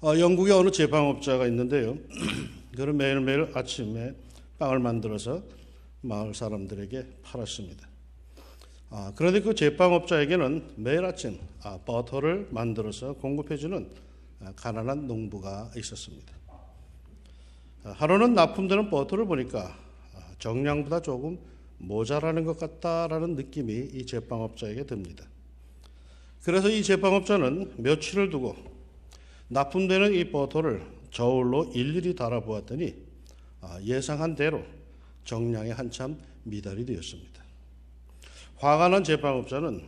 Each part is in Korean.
영국의 어느 제빵업자가 있는데요. 그는 매일매일 아침에 빵을 만들어서 마을 사람들에게 팔았습니다. 그런데 그 제빵업자에게는 매일 아침 버터를 만들어서 공급해주는 가난한 농부가 있었습니다. 하루는 납품되는 버터를 보니까 정량보다 조금 모자라는 것 같다라는 느낌이 이 제빵업자에게 듭니다. 그래서 이 제빵업자는 며칠을 두고 납품되는 이 버터를 저울로 일일이 달아보았더니 예상한 대로 정량에 한참 미달이 되었습니다. 화가 난 제빵업자는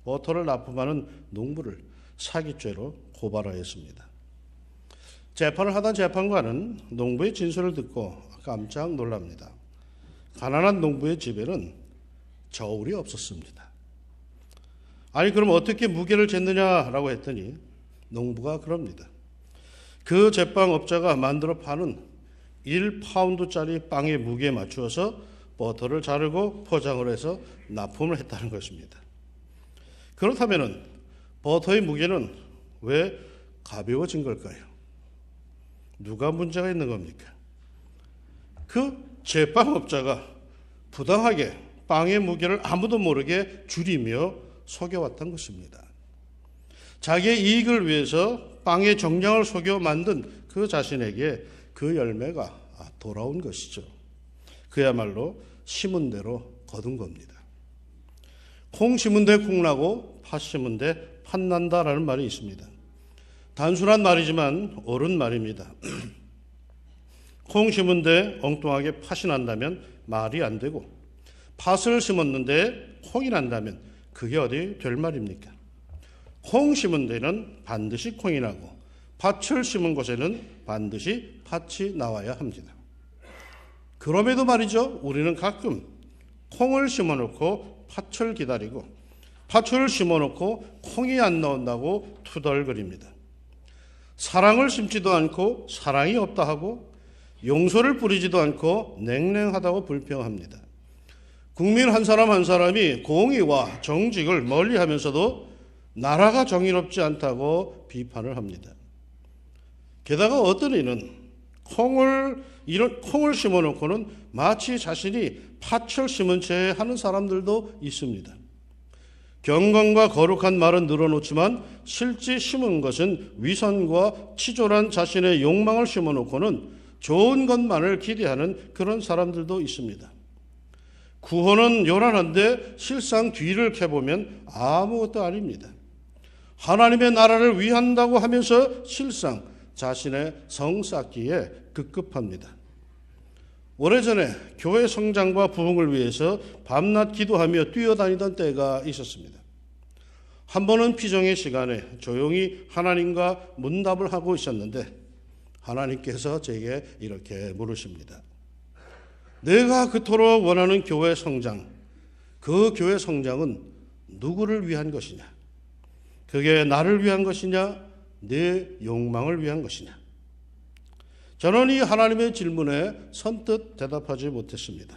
버터를 납품하는 농부를 사기죄로 고발하였습니다. 재판을 하던 재판관은 농부의 진술을 듣고 깜짝 놀랍니다. 가난한 농부의 집에는 저울이 없었습니다. 아니 그럼 어떻게 무게를 쟀느냐라고 했더니 농부가 그럽니다. 그 제빵업자가 만들어 파는 1파운드짜리 빵의 무게에 맞추어서 버터를 자르고 포장을 해서 납품을 했다는 것입니다. 그렇다면 버터의 무게는 왜 가벼워진 걸까요? 누가 문제가 있는 겁니까? 그 제빵업자가 부당하게 빵의 무게를 아무도 모르게 줄이며 속여왔던 것입니다. 자기의 이익을 위해서 빵의 정량을 속여 만든 그 자신에게 그 열매가 돌아온 것이죠. 그야말로 심은 대로 거둔 겁니다. 콩 심은 데 콩 나고 팥 심은 데 팥 난다라는 말이 있습니다. 단순한 말이지만 옳은 말입니다. 콩 심은 데 엉뚱하게 팥이 난다면 말이 안 되고 팥을 심었는데 콩이 난다면 그게 어디 될 말입니까? 콩 심은 데는 반드시 콩이 나고 팥을 심은 곳에는 반드시 팥이 나와야 합니다. 그럼에도 말이죠. 우리는 가끔 콩을 심어놓고 팥을 기다리고 팥을 심어놓고 콩이 안 나온다고 투덜거립니다. 사랑을 심지도 않고 사랑이 없다 하고 용서를 뿌리지도 않고 냉랭하다고 불평합니다. 국민 한 사람 한 사람이 공의와 정직을 멀리하면서도 나라가 정의롭지 않다고 비판을 합니다. 게다가 어떤 이는 콩을 심어놓고는 마치 자신이 팥을 심은 채 하는 사람들도 있습니다. 경건과 거룩한 말은 늘어놓지만 실제 심은 것은 위선과 치졸한 자신의 욕망을 심어놓고는 좋은 것만을 기대하는 그런 사람들도 있습니다. 구원은 요란한데 실상 뒤를 캐보면 아무것도 아닙니다. 하나님의 나라를 위한다고 하면서 실상 자신의 성 쌓기에 급급합니다. 오래전에 교회 성장과 부흥을 위해서 밤낮 기도하며 뛰어다니던 때가 있었습니다. 한 번은 피정의 시간에 조용히 하나님과 문답을 하고 있었는데 하나님께서 제게 이렇게 물으십니다. 내가 그토록 원하는 교회 성장, 그 교회 성장은 누구를 위한 것이냐? 그게 나를 위한 것이냐? 내 욕망을 위한 것이냐? 저는 이 하나님의 질문에 선뜻 대답하지 못했습니다.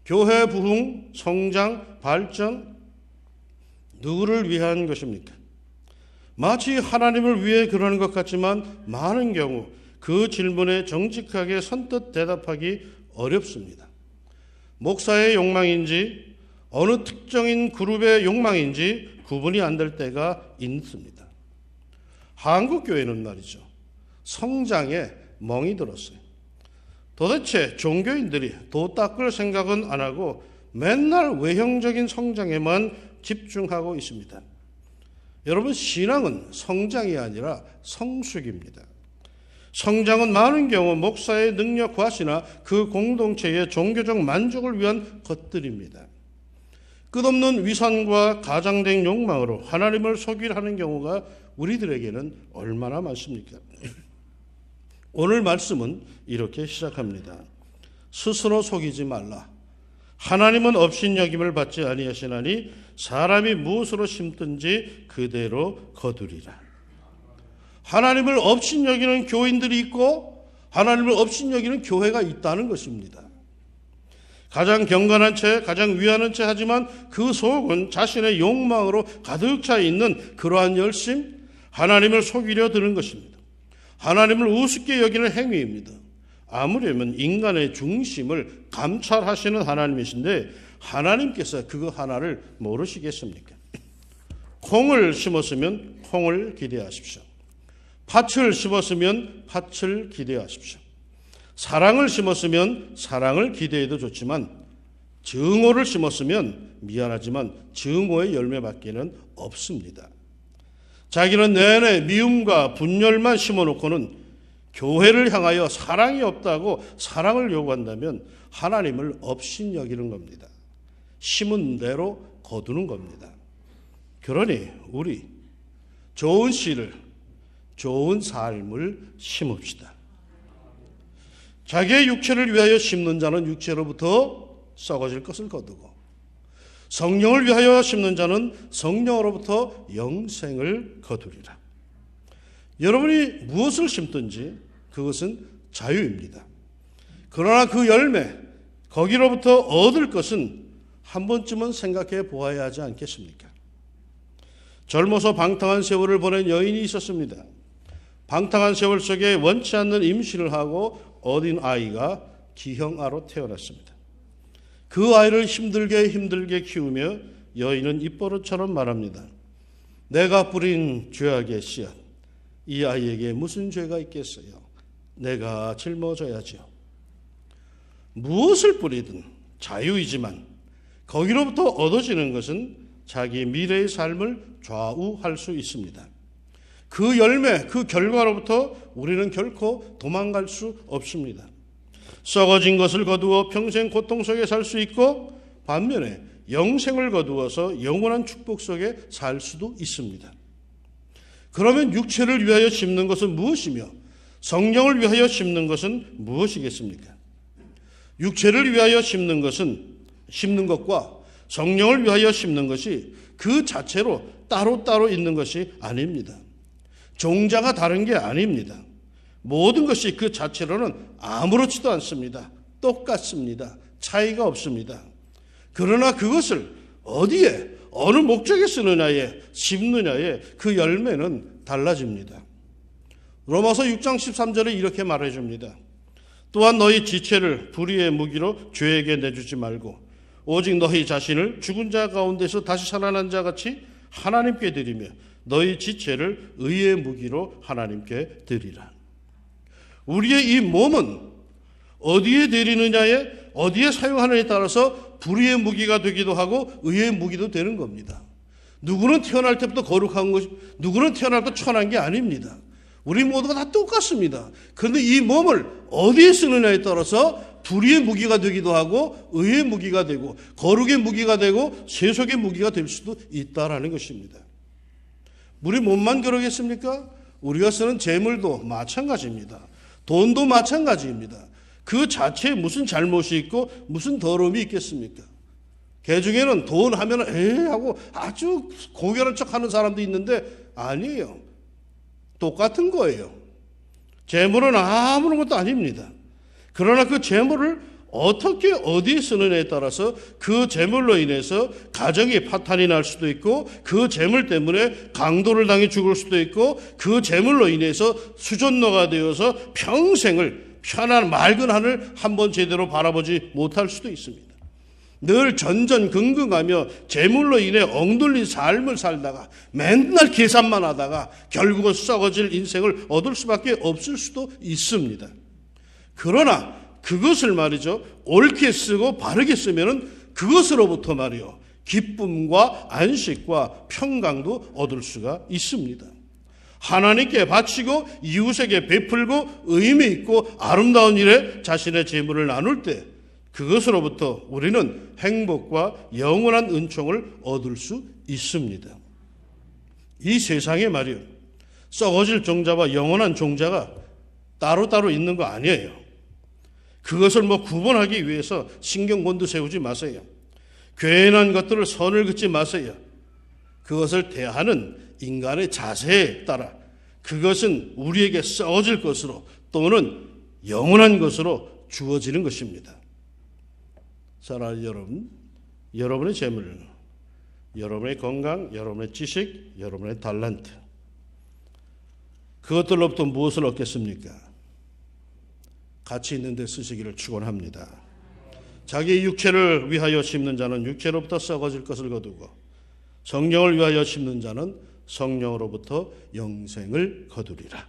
교회 부흥, 성장, 발전, 누구를 위한 것입니까? 마치 하나님을 위해 그러는 것 같지만 많은 경우 그 질문에 정직하게 선뜻 대답하기 어렵습니다. 목사의 욕망인지 어느 특정인 그룹의 욕망인지 구분이 안 될 때가 있습니다. 한국교회는 말이죠. 성장에 멍이 들었어요. 도대체 종교인들이 도 닦을 생각은 안 하고 맨날 외형적인 성장에만 집중하고 있습니다. 여러분, 신앙은 성장이 아니라 성숙입니다. 성장은 많은 경우 목사의 능력 과시나 그 공동체의 종교적 만족을 위한 것들입니다. 끝없는 위선과 가장된 욕망으로 하나님을 속이려 하는 경우가 우리들에게는 얼마나 많습니까? 오늘 말씀은 이렇게 시작합니다. 스스로 속이지 말라. 하나님은 업신여김을 받지 아니하시나니 사람이 무엇으로 심든지 그대로 거두리라. 하나님을 업신여기는 교인들이 있고 하나님을 업신여기는 교회가 있다는 것입니다. 가장 경건한 채, 가장 위하는 채 하지만 그 속은 자신의 욕망으로 가득 차 있는 그러한 열심, 하나님을 속이려 드는 것입니다. 하나님을 우습게 여기는 행위입니다. 아무려면 인간의 중심을 감찰하시는 하나님이신데 하나님께서 그거 하나를 모르시겠습니까? 콩을 심었으면 콩을 기대하십시오. 팥을 심었으면 팥을 기대하십시오. 사랑을 심었으면 사랑을 기대해도 좋지만 증오를 심었으면 미안하지만 증오의 열매밖에는 없습니다. 자기는 내내 미움과 분열만 심어놓고는 교회를 향하여 사랑이 없다고 사랑을 요구한다면 하나님을 업신여기는 겁니다. 심은 대로 거두는 겁니다. 그러니 우리 좋은 씨를, 좋은 삶을 심읍시다. 자기의 육체를 위하여 심는 자는 육체로부터 썩어질 것을 거두고 성령을 위하여 심는 자는 성령으로부터 영생을 거두리라. 여러분이 무엇을 심든지 그것은 자유입니다. 그러나 그 열매, 거기로부터 얻을 것은 한 번쯤은 생각해 보아야 하지 않겠습니까? 젊어서 방탕한 세월을 보낸 여인이 있었습니다. 방탕한 세월 속에 원치 않는 임신을 하고 어린 아이가 기형아로 태어났습니다. 그 아이를 힘들게 키우며 여인은 입버릇처럼 말합니다. 내가 뿌린 죄악의 씨앗, 이 아이에게 무슨 죄가 있겠어요? 내가 짊어져야지요. 무엇을 뿌리든 자유이지만 거기로부터 얻어지는 것은 자기 미래의 삶을 좌우할 수 있습니다. 그 열매, 그 결과로부터 우리는 결코 도망갈 수 없습니다. 썩어진 것을 거두어 평생 고통 속에 살 수 있고 반면에 영생을 거두어서 영원한 축복 속에 살 수도 있습니다. 그러면 육체를 위하여 심는 것은 무엇이며 성령을 위하여 심는 것은 무엇이겠습니까? 육체를 위하여 심는 것과 성령을 위하여 심는 것이 그 자체로 따로따로 있는 것이 아닙니다. 종자가 다른 게 아닙니다. 모든 것이 그 자체로는 아무렇지도 않습니다. 똑같습니다. 차이가 없습니다. 그러나 그것을 어디에 어느 목적에 쓰느냐에 심느냐에 그 열매는 달라집니다. 로마서 6장 13절에 이렇게 말해줍니다. 또한 너희 지체를 불의의 무기로 죄에게 내주지 말고 오직 너희 자신을 죽은 자 가운데서 다시 살아난 자 같이 하나님께 드리며 너희 지체를 의의 무기로 하나님께 드리라. 우리의 이 몸은 어디에 드리느냐에 어디에 사용하느냐에 따라서 불의의 무기가 되기도 하고 의의 무기도 되는 겁니다. 누구는 태어날 때부터 거룩한 것이, 누구는 태어날 때 천한 게 아닙니다. 우리 모두가 다 똑같습니다. 그런데 이 몸을 어디에 쓰느냐에 따라서 불의의 무기가 되기도 하고 의의 무기가 되고 거룩의 무기가 되고 세속의 무기가 될 수도 있다라는 것입니다. 우리 몸만 그러겠습니까? 우리가 쓰는 재물도 마찬가지입니다. 돈도 마찬가지입니다. 그 자체에 무슨 잘못이 있고 무슨 더러움이 있겠습니까? 개 중에는 돈 하면 에이 하고 아주 고결한 척하는 사람도 있는데 아니에요. 똑같은 거예요. 재물은 아무런 것도 아닙니다. 그러나 그 재물을 어떻게 어디에 쓰느냐에 따라서 그 재물로 인해서 가정이 파탄이 날 수도 있고 그 재물 때문에 강도를 당해 죽을 수도 있고 그 재물로 인해서 수전노가 되어서 평생을 편한 맑은 하늘 한번 제대로 바라보지 못할 수도 있습니다. 늘 전전긍긍하며 재물로 인해 엉돌린 삶을 살다가 맨날 계산만 하다가 결국은 썩어질 인생을 얻을 수밖에 없을 수도 있습니다. 그러나 그것을 말이죠, 옳게 쓰고 바르게 쓰면은 그것으로부터 말이요, 기쁨과 안식과 평강도 얻을 수가 있습니다. 하나님께 바치고 이웃에게 베풀고 의미 있고 아름다운 일에 자신의 재물을 나눌 때 그것으로부터 우리는 행복과 영원한 은총을 얻을 수 있습니다. 이 세상에 말이요, 썩어질 종자와 영원한 종자가 따로따로 있는 거 아니에요. 그것을 구분하기 위해서 신경곤두 세우지 마세요. 괜한 것들을 선을 긋지 마세요. 그것을 대하는 인간의 자세에 따라 그것은 우리에게 썩어질 것으로 또는 영원한 것으로 주어지는 것입니다. 사랑하는 여러분, 여러분의 재물, 여러분의 건강, 여러분의 지식, 여러분의 달란트, 그것들로부터 무엇을 얻겠습니까? 가치 있는 데 쓰시기를 축원합니다. 자기 육체를 위하여 심는 자는 육체로부터 썩어질 것을 거두고 성령을 위하여 심는 자는 성령으로부터 영생을 거두리라.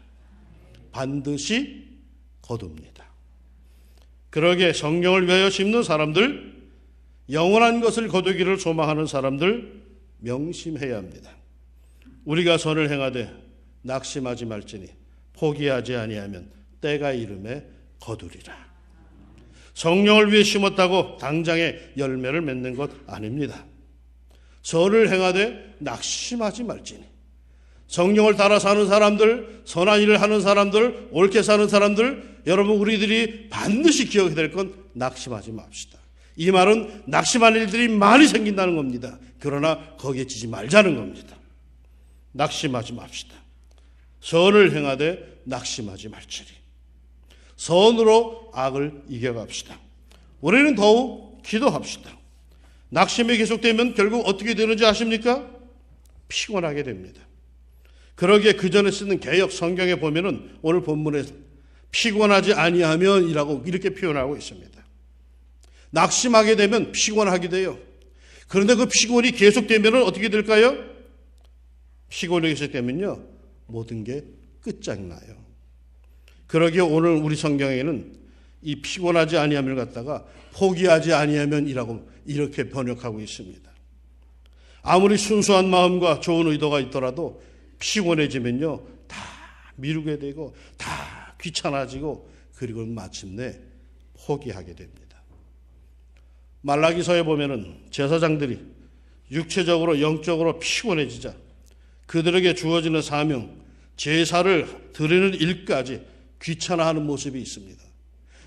반드시 거둡니다. 그러기에 성령을 위하여 심는 사람들, 영원한 것을 거두기를 소망하는 사람들 명심해야 합니다. 우리가 선을 행하되 낙심하지 말지니 포기하지 아니하면 때가 이름에 거두리라. 성령을 위해 심었다고 당장에 열매를 맺는 것 아닙니다. 선을 행하되 낙심하지 말지니. 성령을 따라 사는 사람들, 선한 일을 하는 사람들, 옳게 사는 사람들, 여러분 우리들이 반드시 기억해야 될 건 낙심하지 맙시다. 이 말은 낙심한 일들이 많이 생긴다는 겁니다. 그러나 거기에 지지 말자는 겁니다. 낙심하지 맙시다. 선을 행하되 낙심하지 말지니. 선으로 악을 이겨갑시다. 우리는 더욱 기도합시다. 낙심이 계속되면 결국 어떻게 되는지 아십니까? 피곤하게 됩니다. 그러기에 그 전에 쓰는 개역 성경에 보면은 오늘 본문에 피곤하지 아니하면 이라고 이렇게 표현하고 있습니다. 낙심하게 되면 피곤하게 돼요. 그런데 그 피곤이 계속되면 어떻게 될까요? 피곤이 계속되면요, 모든 게 끝장나요. 그러기에 오늘 우리 성경에는 이 피곤하지 아니함을 갖다가 포기하지 아니하면이라고 이렇게 번역하고 있습니다. 아무리 순수한 마음과 좋은 의도가 있더라도 피곤해지면요, 다 미루게 되고 다 귀찮아지고 그리고 마침내 포기하게 됩니다. 말라기서에 보면은 제사장들이 육체적으로 영적으로 피곤해지자 그들에게 주어지는 사명, 제사를 드리는 일까지 귀찮아하는 모습이 있습니다.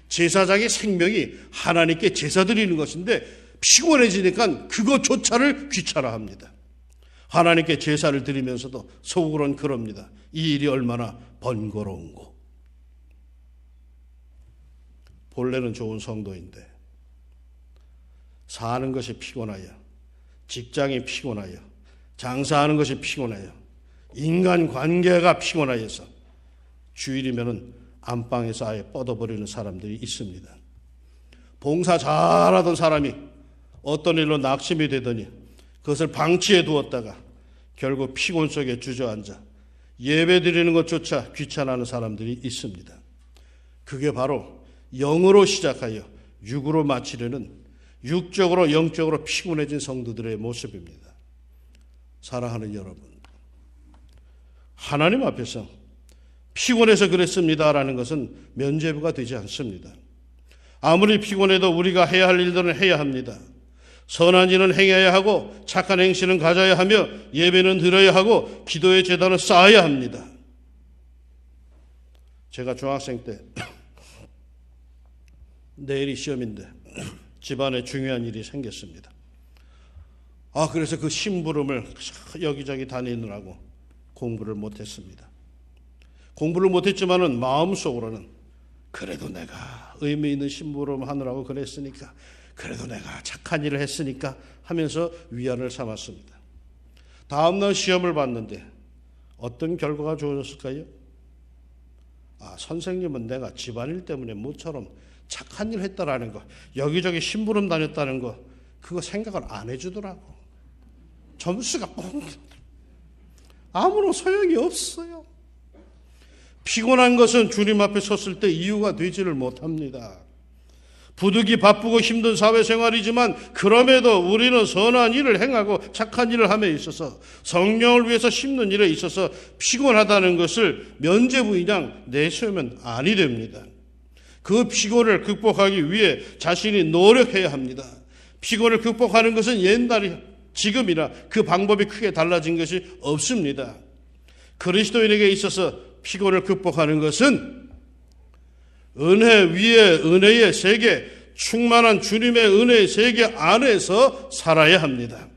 제사장의 생명이 하나님께 제사 드리는 것인데 피곤해지니까 그것조차를 귀찮아합니다. 하나님께 제사를 드리면서도 속으로는 그럽니다. 이 일이 얼마나 번거로운고. 본래는 좋은 성도인데 사는 것이 피곤하여, 직장이 피곤하여, 장사하는 것이 피곤하여, 인간관계가 피곤하여서 주일이면은 안방에서 아예 뻗어버리는 사람들이 있습니다. 봉사 잘하던 사람이 어떤 일로 낙심이 되더니 그것을 방치해 두었다가 결국 피곤 속에 주저앉아 예배 드리는 것조차 귀찮아하는 사람들이 있습니다. 그게 바로 영으로 시작하여 육으로 마치려는 육적으로 영적으로 피곤해진 성도들의 모습입니다. 사랑하는 여러분, 하나님 앞에서 피곤해서 그랬습니다라는 것은 면죄부가 되지 않습니다. 아무리 피곤해도 우리가 해야 할 일들은 해야 합니다. 선한 일은 행해야 하고 착한 행실은 가져야 하며 예배는 드려야 하고 기도의 제단을 쌓아야 합니다. 제가 중학생 때 내일이 시험인데 집안에 중요한 일이 생겼습니다. 그래서 그 심부름을 여기저기 다니느라고 공부를 못했습니다. 공부를 못했지만은 마음속으로는 그래도 내가 의미 있는 심부름 하느라고 그랬으니까, 그래도 내가 착한 일을 했으니까 하면서 위안을 삼았습니다. 다음날 시험을 봤는데 어떤 결과가 주어졌을까요? 선생님은 내가 집안일 때문에 모처럼 착한 일 했다라는 거, 여기저기 심부름 다녔다는 거, 그거 생각을 안 해주더라고. 점수가 뻥. 아무런 소용이 없어요. 피곤한 것은 주님 앞에 섰을 때 이유가 되지를 못합니다. 부득이 바쁘고 힘든 사회생활이지만 그럼에도 우리는 선한 일을 행하고 착한 일을 함에 있어서 성령을 위해서 심는 일에 있어서 피곤하다는 것을 면죄부이냥 내세우면 아니 됩니다. 그 피곤을 극복하기 위해 자신이 노력해야 합니다. 피곤을 극복하는 것은 옛날이 지금이나 그 방법이 크게 달라진 것이 없습니다. 그리스도인에게 있어서 피곤을 극복하는 것은 은혜 위에 은혜의 세계, 충만한 주님의 은혜의 세계 안에서 살아야 합니다.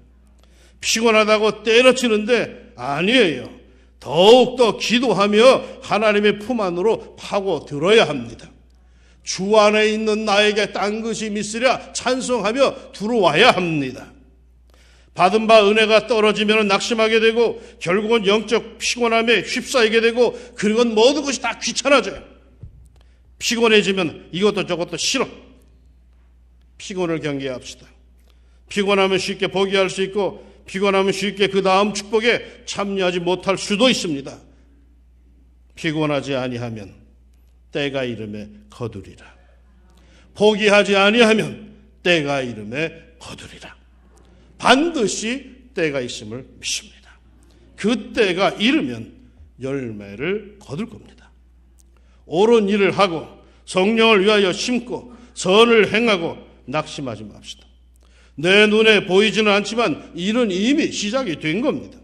피곤하다고 때려치는데 아니에요. 더욱더 기도하며 하나님의 품 안으로 파고들어야 합니다. 주 안에 있는 나에게 딴 것이 있으랴 찬송하며 들어와야 합니다. 받은 바 은혜가 떨어지면 낙심하게 되고 결국은 영적 피곤함에 휩싸이게 되고 그리고 모든 것이 다 귀찮아져요. 피곤해지면 이것도 저것도 싫어. 피곤을 경계합시다. 피곤하면 쉽게 포기할 수 있고 피곤하면 쉽게 그 다음 축복에 참여하지 못할 수도 있습니다. 피곤하지 아니하면 때가 이름에 거두리라. 포기하지 아니하면 때가 이름에 거두리라. 반드시 때가 있음을 믿습니다. 그 때가 이르면 열매를 거둘 겁니다. 옳은 일을 하고 성령을 위하여 심고 선을 행하고 낙심하지 맙시다. 내 눈에 보이지는 않지만 일은 이미 시작이 된 겁니다.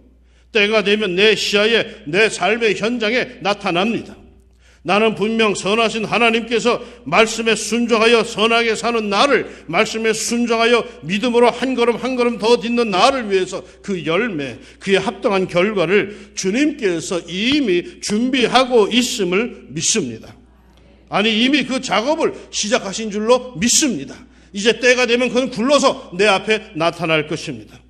때가 되면 내 시야에 내 삶의 현장에 나타납니다. 나는 분명 선하신 하나님께서 말씀에 순종하여 선하게 사는 나를, 말씀에 순종하여 믿음으로 한 걸음 한 걸음 더 딛는 나를 위해서 그 열매, 그에 합당한 결과를 주님께서 이미 준비하고 있음을 믿습니다. 아니 이미 그 작업을 시작하신 줄로 믿습니다. 이제 때가 되면 그는 굴러서 내 앞에 나타날 것입니다.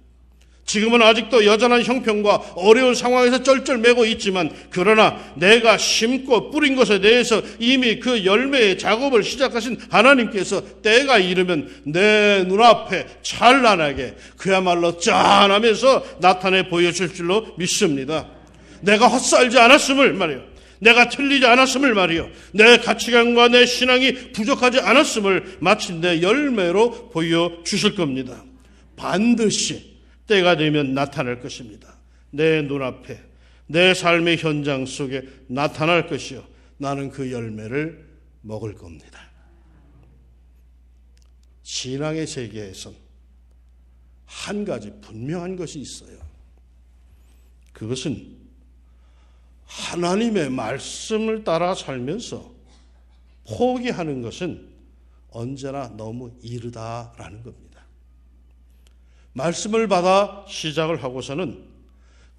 지금은 아직도 여전한 형편과 어려운 상황에서 쩔쩔매고 있지만 그러나 내가 심고 뿌린 것에 대해서 이미 그 열매의 작업을 시작하신 하나님께서 때가 이르면 내 눈앞에 찬란하게 그야말로 짠하면서 나타내 보여줄 줄로 믿습니다. 내가 헛살지 않았음을 말이요, 내가 틀리지 않았음을 말이요, 내 가치관과 내 신앙이 부족하지 않았음을 마침내 열매로 보여주실 겁니다. 반드시 때가 되면 나타날 것입니다. 내 눈앞에 내 삶의 현장 속에 나타날 것이요, 나는 그 열매를 먹을 겁니다. 신앙의 세계에선 한 가지 분명한 것이 있어요. 그것은 하나님의 말씀을 따라 살면서 포기하는 것은 언제나 너무 이르다라는 겁니다. 말씀을 받아 시작을 하고서는,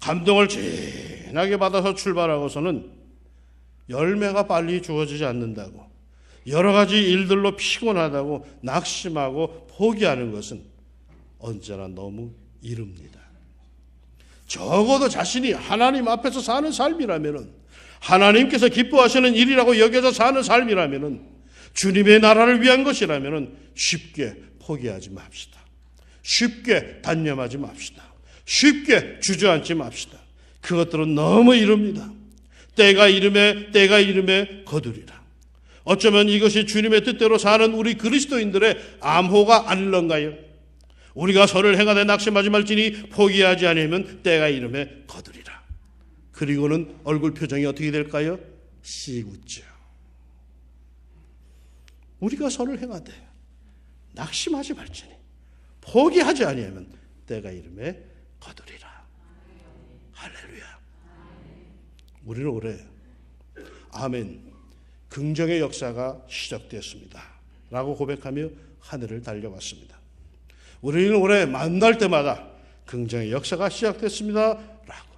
감동을 진하게 받아서 출발하고서는 열매가 빨리 주어지지 않는다고, 여러 가지 일들로 피곤하다고 낙심하고 포기하는 것은 언제나 너무 이릅니다. 적어도 자신이 하나님 앞에서 사는 삶이라면은, 하나님께서 기뻐하시는 일이라고 여겨져 사는 삶이라면은, 주님의 나라를 위한 것이라면은 쉽게 포기하지 맙시다. 쉽게 단념하지 맙시다. 쉽게 주저앉지 맙시다. 그것들은 너무 이릅니다. 때가 이름에 거두리라. 어쩌면 이것이 주님의 뜻대로 사는 우리 그리스도인들의 암호가 아닐런가요? 우리가 선을 행하되 낙심하지 말지니 포기하지 않으면 때가 이름에 거두리라. 그리고는 얼굴 표정이 어떻게 될까요? 씩 웃죠. 우리가 선을 행하되 낙심하지 말지니 포기하지 아니하면 때가 이름에 거두리라. 할렐루야. 우리는 올해 아멘, 긍정의 역사가 시작되었습니다 라고 고백하며 하늘을 달려왔습니다. 우리는 올해 만날 때마다 긍정의 역사가 시작됐습니다 라고,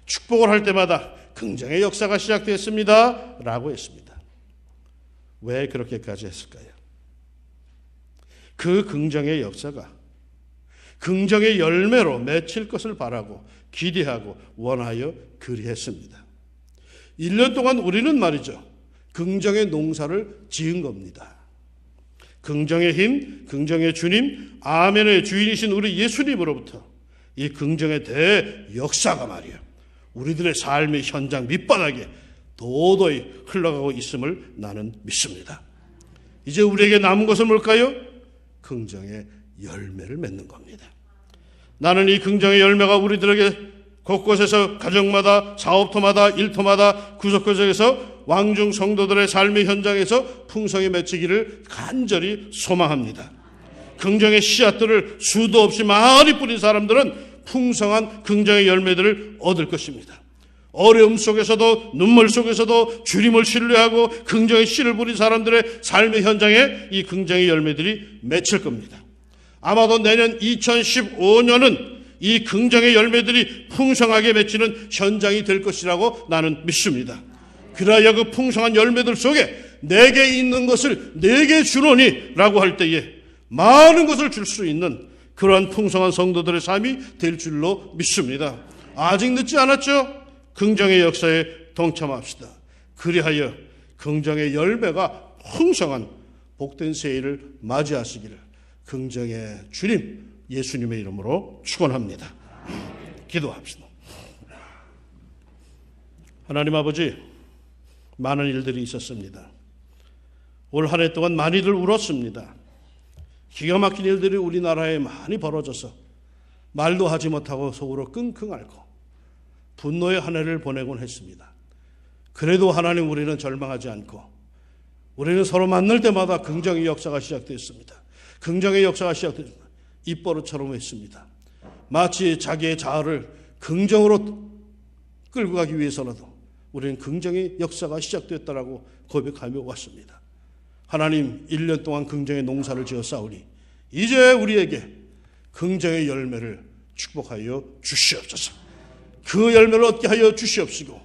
축복을 할 때마다 긍정의 역사가 시작됐습니다 라고 했습니다. 왜 그렇게까지 했을까요? 그 긍정의 역사가 긍정의 열매로 맺힐 것을 바라고 기대하고 원하여 그리했습니다. 1년 동안 우리는 말이죠, 긍정의 농사를 지은 겁니다. 긍정의 힘, 긍정의 주님, 아멘의 주인이신 우리 예수님으로부터 이 긍정의 대역사가 말이에요, 우리들의 삶의 현장 밑바닥에 도도히 흘러가고 있음을 나는 믿습니다. 이제 우리에게 남은 것은 뭘까요? 긍정의 열매를 맺는 겁니다. 나는 이 긍정의 열매가 우리들에게 곳곳에서 가정마다, 사업터마다, 일터마다, 구석구석에서 왕중 성도들의 삶의 현장에서 풍성히 맺히기를 간절히 소망합니다. 긍정의 씨앗들을 수도 없이 많이 뿌린 사람들은 풍성한 긍정의 열매들을 얻을 것입니다. 어려움 속에서도 눈물 속에서도 주님을 신뢰하고 긍정의 씨를 뿌린 사람들의 삶의 현장에 이 긍정의 열매들이 맺힐 겁니다. 아마도 내년 2015년은 이 긍정의 열매들이 풍성하게 맺히는 현장이 될 것이라고 나는 믿습니다. 그래야 그 풍성한 열매들 속에 내게 있는 것을 내게 주노니 라고 할 때에 많은 것을 줄 수 있는 그러한 풍성한 성도들의 삶이 될 줄로 믿습니다. 아직 늦지 않았죠? 긍정의 역사에 동참합시다. 그리하여 긍정의 열매가 풍성한 복된 새해를 맞이하시기를 긍정의 주님 예수님의 이름으로 축원합니다. 기도합시다. 하나님 아버지, 많은 일들이 있었습니다. 올 한 해 동안 많이들 울었습니다. 기가 막힌 일들이 우리나라에 많이 벌어져서 말도 하지 못하고 속으로 끙끙 앓고 분노의 한 해를 보내곤 했습니다. 그래도 하나님, 우리는 절망하지 않고 우리는 서로 만날 때마다 긍정의 역사가 시작됐습니다. 긍정의 역사가 시작됐습니다. 입버릇처럼 했습니다. 마치 자기의 자아를 긍정으로 끌고 가기 위해서라도 우리는 긍정의 역사가 시작됐다라고 고백하며 왔습니다. 하나님, 1년 동안 긍정의 농사를 지어 싸우니 이제 우리에게 긍정의 열매를 축복하여 주시옵소서. 그 열매를 얻게 하여 주시옵시고,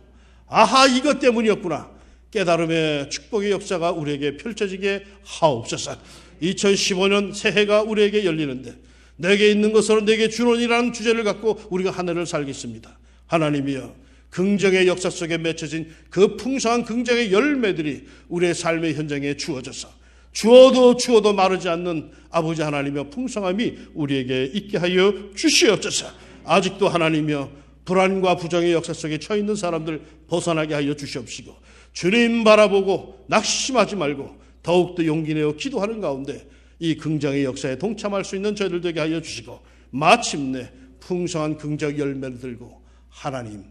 아하, 이것 때문이었구나, 깨달음의 축복의 역사가 우리에게 펼쳐지게 하옵소서. 2015년 새해가 우리에게 열리는데 내게 있는 것으로 내게 주노니라는 주제를 갖고 우리가 한 해를 살겠습니다. 하나님이여, 긍정의 역사 속에 맺혀진 그 풍성한 긍정의 열매들이 우리의 삶의 현장에 주어져서 주어도 마르지 않는 아버지 하나님의 풍성함이 우리에게 있게 하여 주시옵소서. 아직도 하나님이여, 불안과 부정의 역사 속에 처해 있는 사람들 벗어나게 하여 주시옵시고, 주님 바라보고 낙심하지 말고 더욱더 용기 내어 기도하는 가운데 이 긍정의 역사에 동참할 수 있는 저희들 되게 하여 주시고, 마침내 풍성한 긍정 열매를 들고 하나님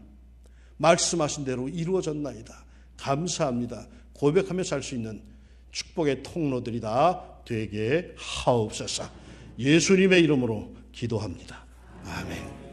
말씀하신 대로 이루어졌나이다, 감사합니다 고백하며 살 수 있는 축복의 통로들이 다 되게 하옵소서. 예수님의 이름으로 기도합니다. 아멘.